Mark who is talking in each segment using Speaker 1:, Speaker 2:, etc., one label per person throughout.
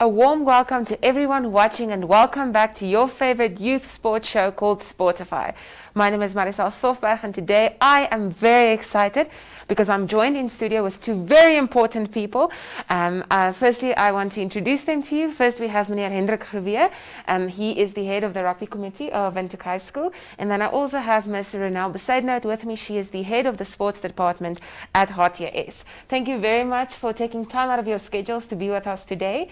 Speaker 1: A warm welcome to everyone watching and welcome back to your favorite youth sports show called Sportify. My name is Marisol Stoffberg and today I am very excited because I'm joined in studio with two very important people. Firstly, I want to introduce them to you. First, we have Meneer Hendrik Gerweer. He is the head of the rugby committee of Windhoek High School. And then I also have Ms. Ronelle Besaidnout with me. She is the head of the sports department at HTS. Thank you very much for taking time out of your schedules to be with us today.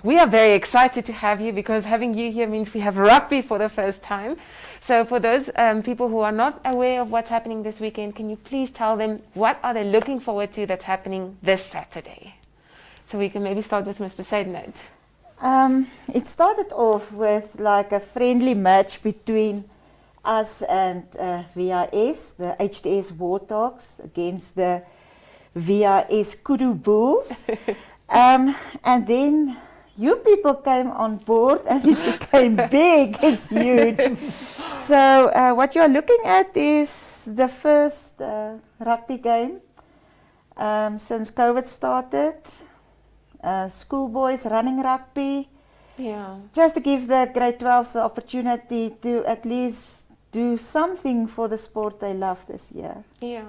Speaker 1: We are very excited to have you because having you here means we have rugby for the first time. So for those people who are not aware of what's happening this weekend, can you please tell them what are they looking forward to that's happening this Saturday? So we can maybe start with Ms. Besaidnout.
Speaker 2: It started off with like a friendly match between us and VIS, the HTS Warthogs, against the VIS Kudu Bulls. And then you people came on board and it became big, it's huge. So what you're looking at is the first rugby game since COVID started. Schoolboys running rugby.
Speaker 1: Yeah.
Speaker 2: Just to give the grade 12s the opportunity to at least do something for the sport they love this year.
Speaker 1: Yeah.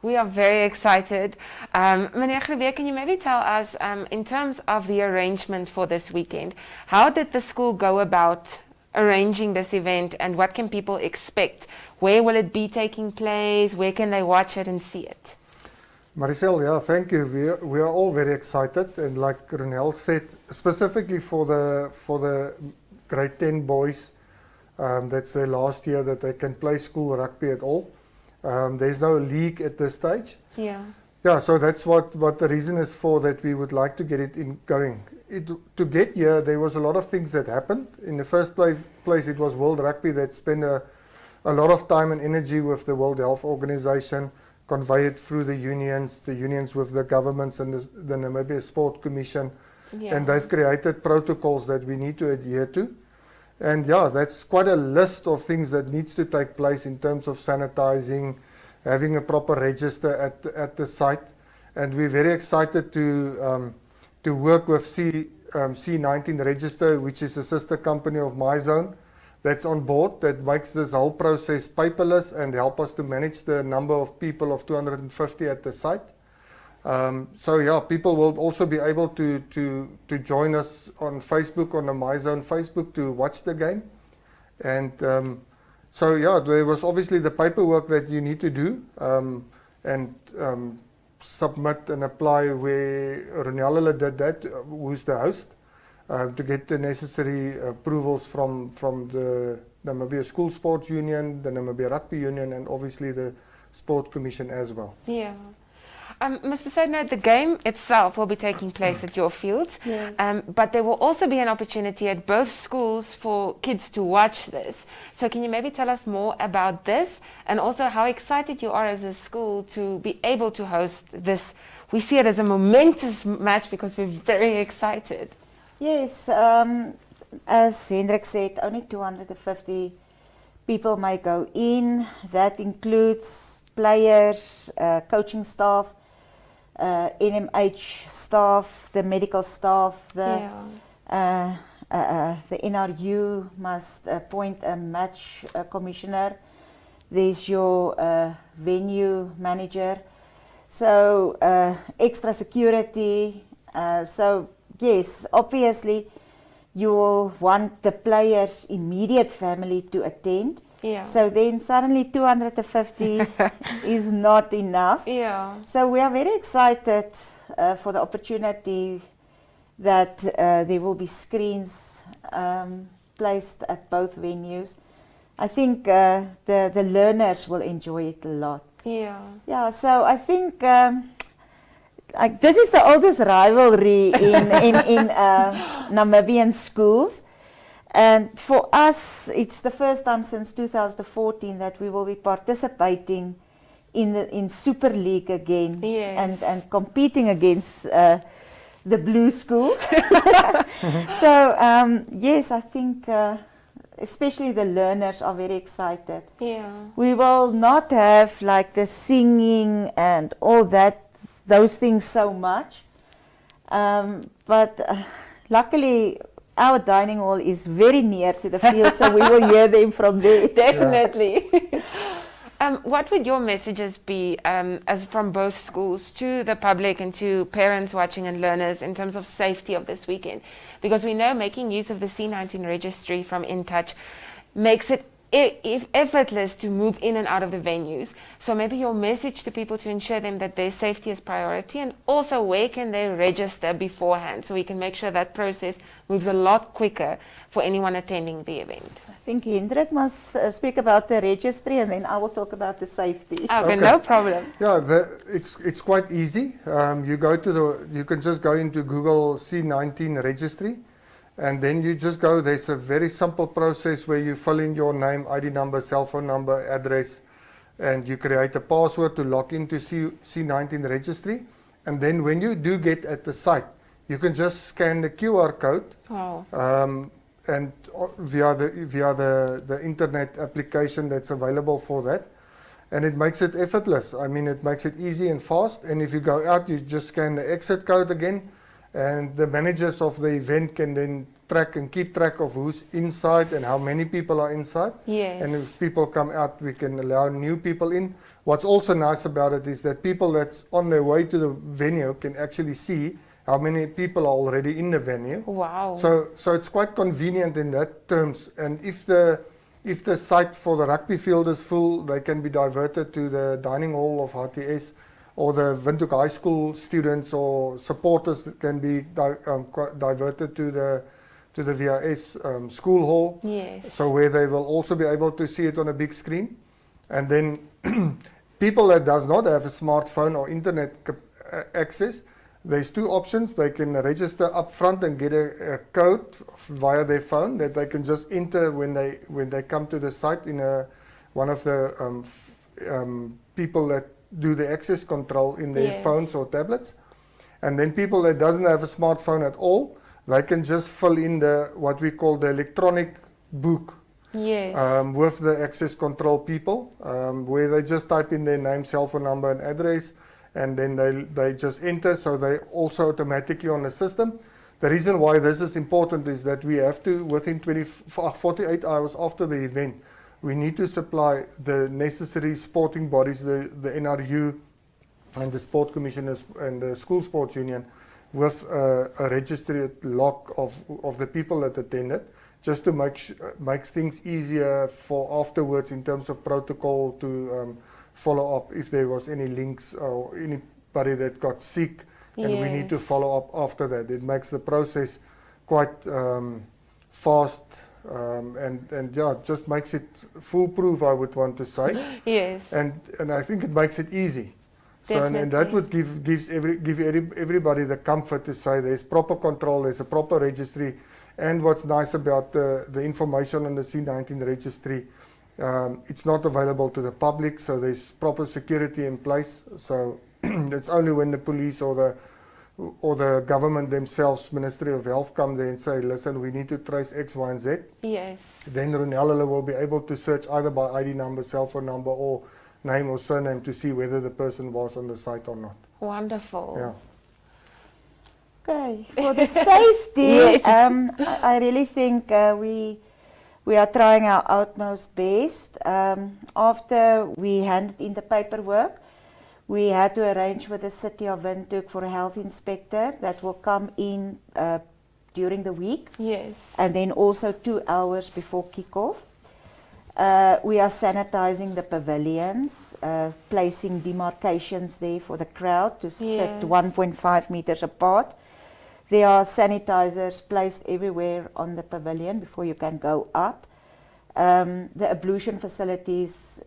Speaker 1: We are very excited. Meneer Gerweer, can you maybe tell us, in terms of the arrangement for this weekend, how did the school go about arranging this event and what can people expect? Where will it be taking place? Where can they watch it and see it?
Speaker 3: Marisol, yeah, thank you. We are all very excited, and like Ronelle said, specifically for the grade 10 boys, that's their last year that they can play school rugby at all. There's no league at this stage.
Speaker 1: Yeah.
Speaker 3: Yeah, so that's what the reason is for, that we would like to get it going. To get here, there was a lot of things that happened. In the first place, it was World Rugby that spent a lot of time and energy with the World Health Organization, convey it through the unions with the governments and the Namibia Sport Commission.
Speaker 1: Yeah.
Speaker 3: And they've created protocols that we need to adhere to. And yeah, that's quite a list of things that needs to take place in terms of sanitizing, having a proper register at the site. And we're very excited to work with C19 Register, which is a sister company of MyZone, that's on board, that makes this whole process paperless and help us to manage the number of people of 250 at the site. So yeah, people will also be able to join us on Facebook, on the MyZone Facebook, to watch the game. And so yeah, there was obviously the paperwork that you need to do and submit and apply, where Ronelle did that, who's the host, to get the necessary approvals from the Namibia School Sports Union, the Namibia Rugby Union, and obviously the Sport Commission as well.
Speaker 1: Yeah. Ms. Besaidnout, the game itself will be taking place at your fields,
Speaker 2: Yes.
Speaker 1: but there will also be an opportunity at both schools for kids to watch this. So can you maybe tell us more about this and also how excited you are as a school to be able to host this? We see it as a momentous match because we're very excited.
Speaker 2: Yes, as Hendrik said, only 250 people may go in. That includes players, coaching staff, NMH staff, the medical staff, the NRU must appoint a match commissioner. There's your venue manager, so extra security. So yes, obviously you will want the players' immediate family to attend.
Speaker 1: Yeah.
Speaker 2: So then suddenly 250 is not enough.
Speaker 1: Yeah.
Speaker 2: So we are very excited for the opportunity that there will be screens placed at both venues. I think the learners will enjoy it a lot.
Speaker 1: Yeah.
Speaker 2: Yeah, so I think this is the oldest rivalry in Namibian schools. And for us, it's the first time since 2014 that we will be participating in Super League again.
Speaker 1: Yes.
Speaker 2: and competing against the Blue School. So yes, I think especially the learners are very excited.
Speaker 1: Yeah.
Speaker 2: We will not have like the singing and all that, those things so much. But luckily, our dining hall is very near to the field, so we will hear them from there.
Speaker 1: Definitely. What would your messages be as from both schools to the public and to parents watching and learners in terms of safety of this weekend? Because we know making use of the C19 registry from InTouch makes it effortless to move in and out of the venues. So maybe your message to people to ensure them that their safety is priority, and also where can they register beforehand so we can make sure that process moves a lot quicker for anyone attending the event.
Speaker 2: I think Hendrik must speak about the registry, and then I will talk about the safety.
Speaker 1: Okay, no problem.
Speaker 3: Yeah, it's quite easy. You can just go into Google C19 registry, and then you just go. There's a very simple process where you fill in your name, ID number, cell phone number, address, and you create a password to log into C19 registry. And then when you do get at the site, you can just scan the QR code.
Speaker 1: Wow.
Speaker 3: And via the internet application that's available for that, and it makes it effortless. I mean, it makes it easy and fast. And if you go out, you just scan the exit code again, and the managers of the event can then track and keep track of who's inside and how many people are inside.
Speaker 1: Yes.
Speaker 3: And if people come out, we can allow new people in. What's also nice about it is that people that's on their way to the venue can actually see how many people are already in the venue.
Speaker 1: Wow.
Speaker 3: So it's quite convenient in that terms. And if the site for the rugby field is full, they can be diverted to the dining hall of HTS, or the Windhoek High School students or supporters can be diverted to the VIS school hall.
Speaker 1: Yes.
Speaker 3: So where they will also be able to see it on a big screen. And then people that does not have a smartphone or internet access, there's two options. They can register up front and get a code via their phone that they can just enter when they come to the site in one of the people that do the access control in their phones or tablets. And then people that doesn't have a smartphone at all, they can just fill in what we call the electronic book.
Speaker 1: Yes.
Speaker 3: With the access control people, where they just type in their name, cell phone number and address, and then they just enter, so they also automatically on the system. The reason why this is important is that we have to, within 48 hours after the event, we need to supply the necessary sporting bodies, the NRU and the Sport Commissioners and the School Sports Union, with a registered log of the people that attended, just to make things easier for afterwards in terms of protocol to follow up if there was any links or anybody that got sick, and we need to follow up after that. It makes the process quite fast, and yeah, just makes it foolproof, I would want to say.
Speaker 1: Yes.
Speaker 3: And I think it makes it easy. So and that would give everybody the comfort to say there's proper control, there's a proper registry. And what's nice about the information on the C19 registry, it's not available to the public, so there's proper security in place. So it's only when the police or the government themselves, Ministry of Health, come there and say, listen, we need to trace X, Y, and Z.
Speaker 1: Yes.
Speaker 3: Then Ronella will be able to search either by ID number, cell phone number, or name or surname to see whether the person was on the site or not.
Speaker 1: Wonderful.
Speaker 3: Yeah.
Speaker 2: Okay, for the safety, I really think we are trying our utmost best. After we handed in the paperwork, we had to arrange with the City of Windhoek for a health inspector that will come in during the week.
Speaker 1: Yes.
Speaker 2: And then also 2 hours before kickoff. We are sanitizing the pavilions, placing demarcations there for the crowd to sit 1.5 meters apart. There are sanitizers placed everywhere on the pavilion before you can go up. The ablution facilities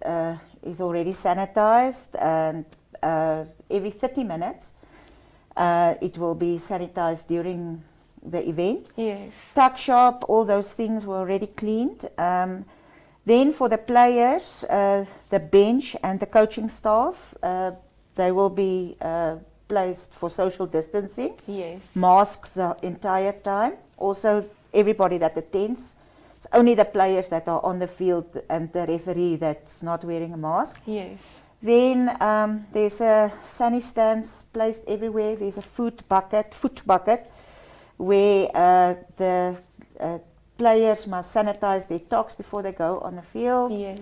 Speaker 2: is already sanitized, and every 30 minutes it will be sanitized during the event.
Speaker 1: Yes.
Speaker 2: Tuck shop, all those things were already cleaned. Then for the players, the bench and the coaching staff, they will be placed for social distancing.
Speaker 1: Yes.
Speaker 2: Masked the entire time. Also, everybody that attends. It's only the players that are on the field and the referee that's not wearing a mask.
Speaker 1: Yes.
Speaker 2: Then there's a sunny stands placed everywhere. There's a foot bucket, where the players must sanitize their tocs before they go on the field.
Speaker 1: Yes.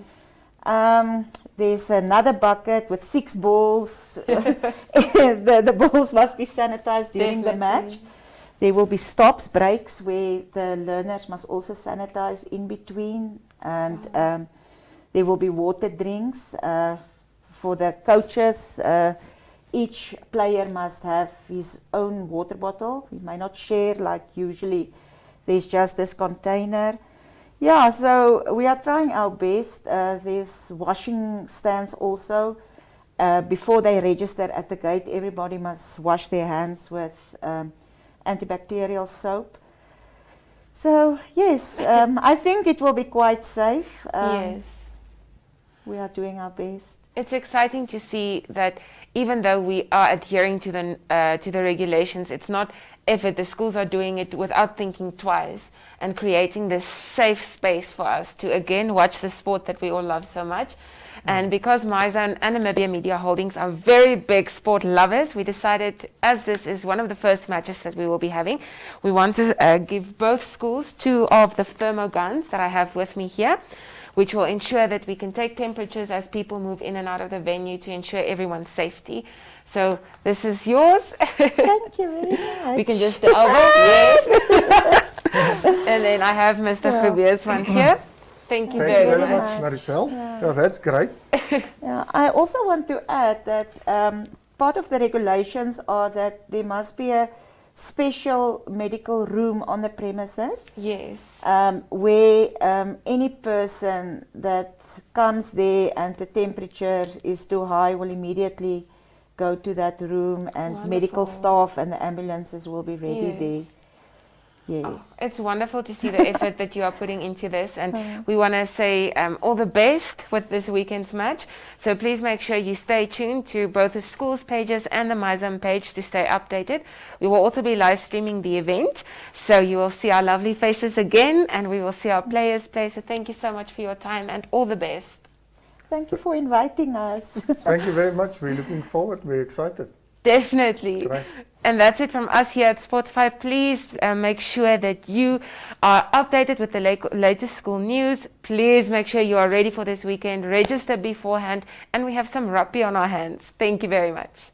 Speaker 2: There's another bucket with 6 balls. the balls must be sanitized during the match. There will be stops, breaks, where the learners must also sanitize in between. And there will be water drinks for the coaches. Each player must have his own water bottle. We may not share like usually. There's just this container. Yeah, so we are trying our best. There's washing stands also. Before they register at the gate, everybody must wash their hands with antibacterial soap. So yes, I think it will be quite safe.
Speaker 1: Yes.
Speaker 2: We are doing our best.
Speaker 1: It's exciting to see that even though we are adhering to the regulations, it's not effort. The schools are doing it without thinking twice and creating this safe space for us to again watch the sport that we all love so much. And because MyZone and Namibia Media Holdings are very big sport lovers, we decided, as this is one of the first matches that we will be having, we want to give both schools 2 of the thermo guns that I have with me here, which will ensure that we can take temperatures as people move in and out of the venue to ensure everyone's safety. So this is yours.
Speaker 2: Thank you very much.
Speaker 1: We can just yes. And then I have Mr. Grubier's one here. Thank you
Speaker 3: Thank you
Speaker 1: very
Speaker 3: very
Speaker 1: much.
Speaker 3: much, Maricel. Yeah, that's great.
Speaker 2: Yeah, I also want to add that part of the regulations are that there must be a special medical room on the premises.
Speaker 1: Yes.
Speaker 2: Where any person that comes there and the temperature is too high will immediately go to that room, and
Speaker 1: Wonderful.
Speaker 2: medical staff and the ambulances will be ready
Speaker 1: Yes.
Speaker 2: there. Yes.
Speaker 1: It's wonderful to see the effort that you are putting into this, and we want to say all the best with this weekend's match. So please make sure you stay tuned to both the schools pages and the MyZone page to stay updated. We will also be live streaming the event, so you will see our lovely faces again, and we will see our players play. So thank you so much for your time, and all the best.
Speaker 2: Thank you for inviting us.
Speaker 3: Thank you very much. We're looking forward. We're excited.
Speaker 1: Definitely.
Speaker 3: Right.
Speaker 1: And that's it from us here at Sportify. Please make sure that you are updated with the latest school news. Please make sure you are ready for this weekend. Register beforehand. And we have some rugby on our hands. Thank you very much.